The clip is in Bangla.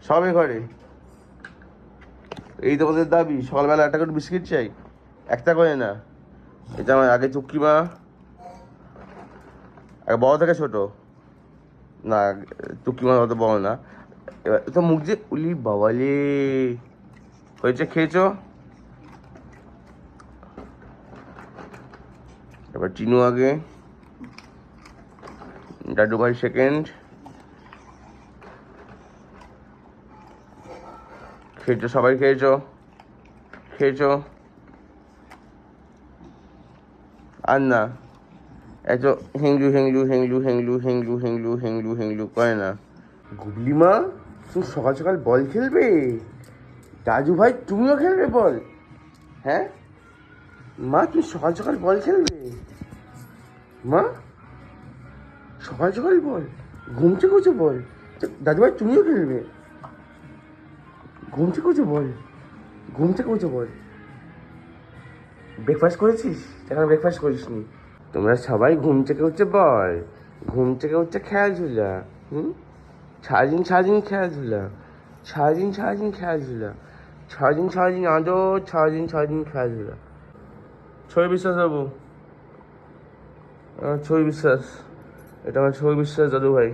সবে ঘরে। এই তোমাদের দাবি সকালবেলা একটা করে বিস্কিট চাই, একটা করে না। এটা আমার আগে চুক্কি মা, বড় থেকে ছোট না, চুক্কি মা অত বড় না। এবার তো মুখ যে উলি বাবালে হয়েছে, খেয়েছো? এবার চিনু আগে, দাদু ভাই সেকেন্ড। খেয়েছো? সবাই খেয়েছো? খেয়েছো? আর না, এত হেংলু হেংলু হেংলু হেংলু হেংলু হেংলু হেংলু হেংলু করে না। গুবলি মা, তুমি সকাল সকাল বল খেলবে? দাদু ভাই তুমিও খেলবে বল? হ্যাঁ মা, তুমি সকাল সকাল বল খেলবে? মা, সকাল সকাল বল? ঘুমছে করছো বল? দাদু ভাই তুমিও খেলবে? ঘুমছে করছো বল? ঘুমছে করছো বল? ব্রেকফাস্ট করেছিস? এখন ব্রেকফাস্ট করিস নি? তোমরা সবাই ঘুম থেকে উঠছে বল, ঘুম থেকে উঠছে খেলাধুলা। সারাদিন সারাদিন খেলাধুলা, সারাদিন সারাদিন খেলাধুলা, সারাদিন সারাদিন আদর, সারাদিন সারাদিন খেলাধুলা। ছবি বিশ্বাস বাবু, ছবি বিশ্বাস, এটা আমার ছবি বিশ্বাস দাদু ভাই।